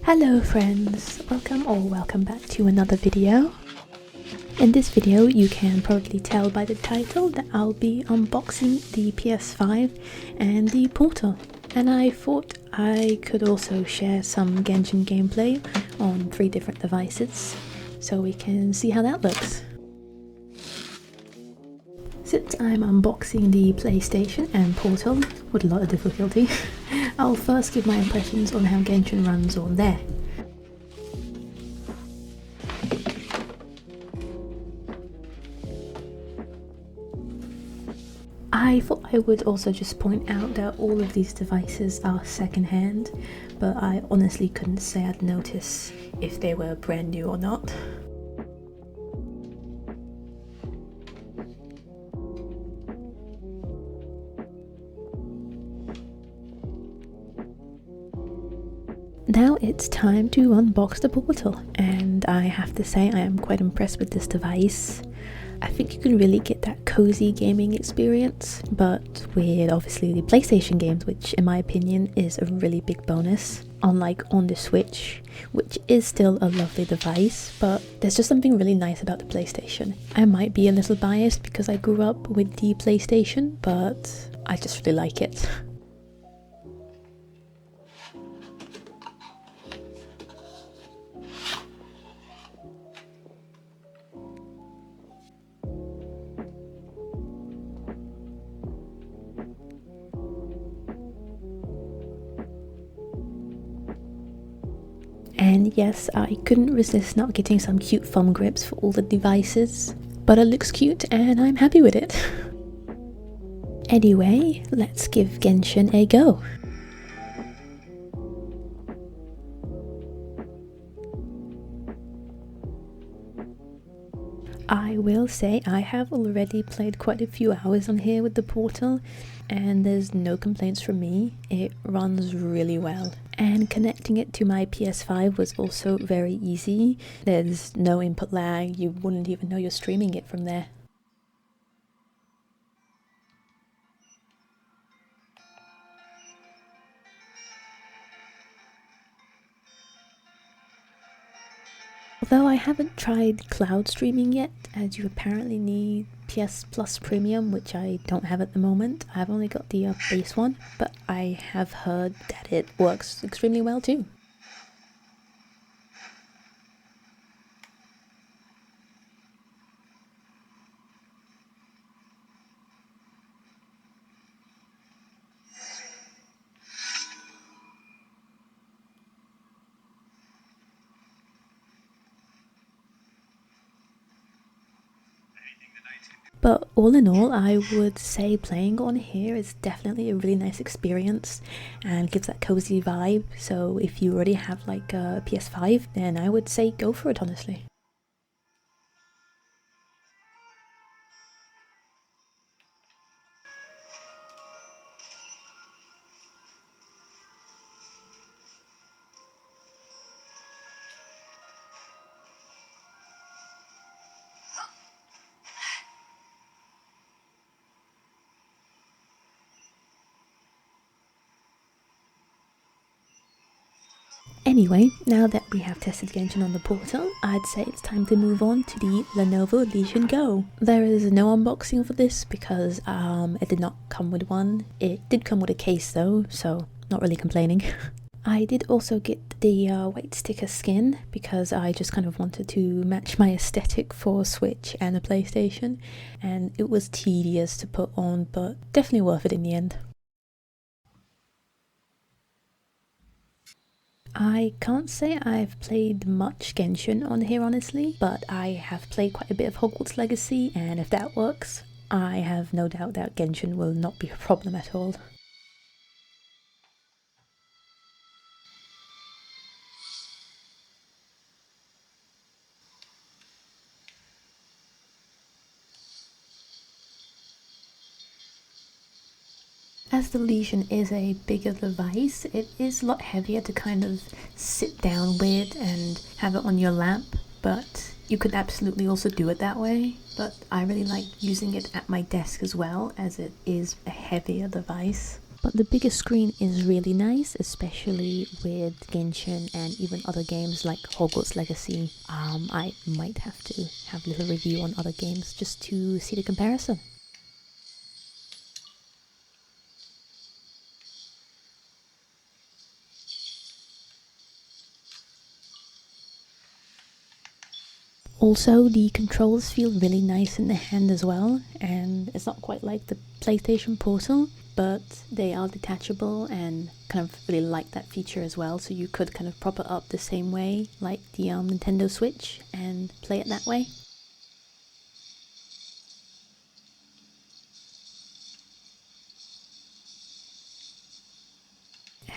Hello friends, welcome back to another video. In this video you can probably tell by the title that I'll be unboxing the PS5 and the Portal, and I thought I could also share some Genshin gameplay on 3 different devices so we can see how that looks. Since I'm unboxing the PlayStation and Portal with a lot of difficulty, I'll first give my impressions on how Genshin runs on there. I thought I would also just point out that all of these devices are secondhand, but I honestly couldn't say I'd notice if they were brand new or not. Now it's time to unbox the Portal, and I have to say I am quite impressed with this device. I think you can really get that cozy gaming experience, but with obviously the PlayStation games, which in my opinion is a really big bonus, unlike on the Switch, which is still a lovely device, but there's just something really nice about the PlayStation. I might be a little biased because I grew up with the PlayStation, but I just really like it. And yes, I couldn't resist not getting some cute thumb grips for all the devices, but it looks cute and I'm happy with it. Anyway, let's give Genshin a go. I will say I have already played quite a few hours on here with the Portal, and there's no complaints from me. It runs really well, and connecting it to my PS5 was also very easy. There's no input lag, you wouldn't even know you're streaming it from there. Although I haven't tried cloud streaming yet, as you apparently need PS Plus Premium, which I don't have at the moment. I've only got the base one, but I have heard that it works extremely well too. But all in all, I would say playing on here is definitely a really nice experience and gives that cozy vibe. So if you already have like a PS5, then I would say go for it, honestly. Anyway, now that we have tested Genshin on the Portal, I'd say it's time to move on to the Lenovo Legion Go. There is no unboxing for this because it did not come with one. It did come with a case though, so not really complaining. I did also get the white sticker skin because I just kind of wanted to match my aesthetic for Switch and a PlayStation, and it was tedious to put on, but definitely worth it in the end. I can't say I've played much Genshin on here honestly, but I have played quite a bit of Hogwarts Legacy, and if that works, I have no doubt that Genshin will not be a problem at all. as the Legion is a bigger device, it is a lot heavier to kind of sit down with and have it on your lap, but you could absolutely also do it that way. But I really like using it at my desk as well, as it is a heavier device. But the bigger screen is really nice, especially with Genshin and even other games like Hogwarts Legacy. I might have to have a little review on other games just to see the comparison. Also, the controls feel really nice in the hand as well, and it's not quite like the PlayStation Portal, but they are detachable and kind of really like that feature as well, so you could kind of prop it up the same way like the Nintendo Switch and play it that way.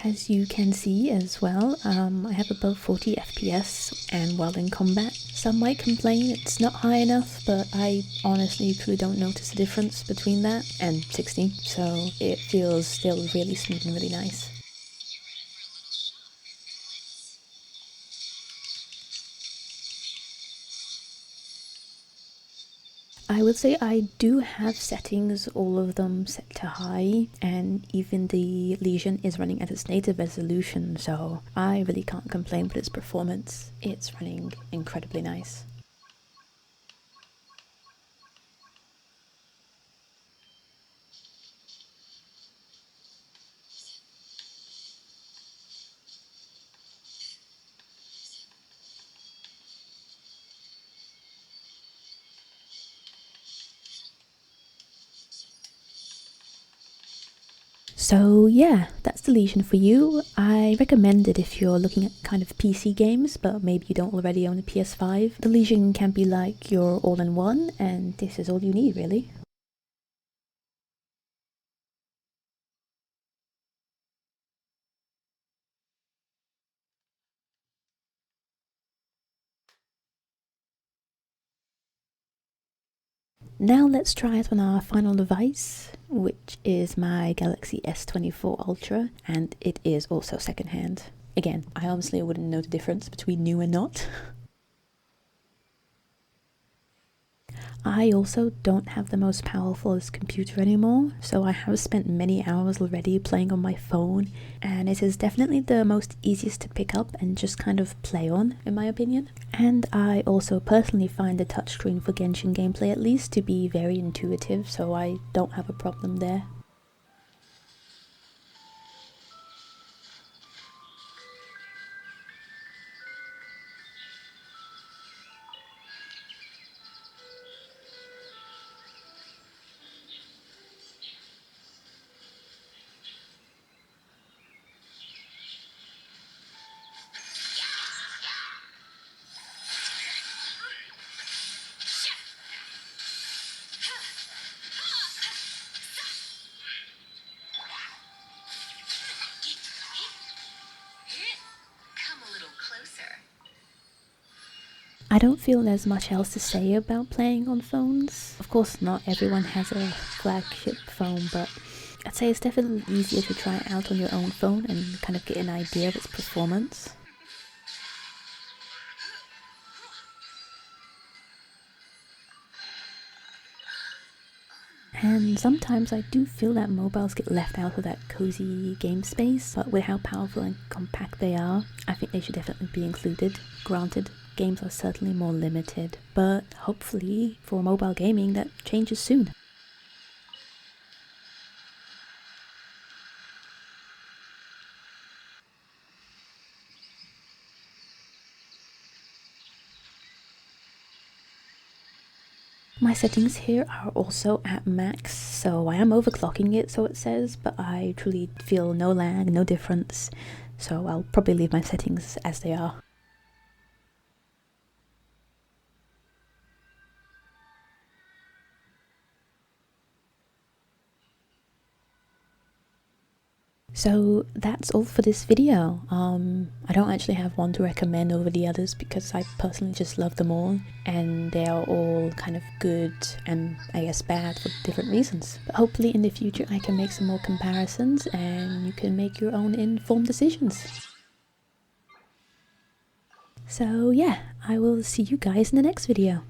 As you can see as well, I have above 40 FPS, and while in combat, some might complain it's not high enough, but I honestly truly don't notice the difference between that and 60, so it feels still really smooth and really nice. I would say I do have settings, all of them set to high, and even the Legion is running at its native resolution, so I really can't complain with its performance. It's running incredibly nice. So yeah, that's the Legion for you. I recommend it if you're looking at kind of PC games, but maybe you don't already own a PS5. The Legion can be like your all-in-one, and this is all you need really. Now let's try it on our final device, which is my Galaxy S24 Ultra, and it is also secondhand. Again, I honestly wouldn't know the difference between new and not. I also don't have the most powerful computer anymore, so I have spent many hours already playing on my phone, and it is definitely the most easiest to pick up and just kind of play on, in my opinion. And I also personally find the touchscreen for Genshin gameplay at least to be very intuitive, so I don't have a problem there. I don't feel there's much else to say about playing on phones. Of course, not everyone has a flagship phone, but I'd say it's definitely easier to try it out on your own phone and kind of get an idea of its performance. And sometimes I do feel that mobiles get left out of that cozy game space, but with how powerful and compact they are, I think they should definitely be included. Granted, games are certainly more limited, but hopefully for mobile gaming that changes soon. My settings here are also at max, so I am overclocking it, so it says, but I truly feel no lag, no difference, so I'll probably leave my settings as they are. So that's all for this video. I don't actually have one to recommend over the others because I personally just love them all, and they are all kind of good and I guess bad for different reasons. But hopefully in the future I can make some more comparisons and you can make your own informed decisions. So yeah, I will see you guys in the next video.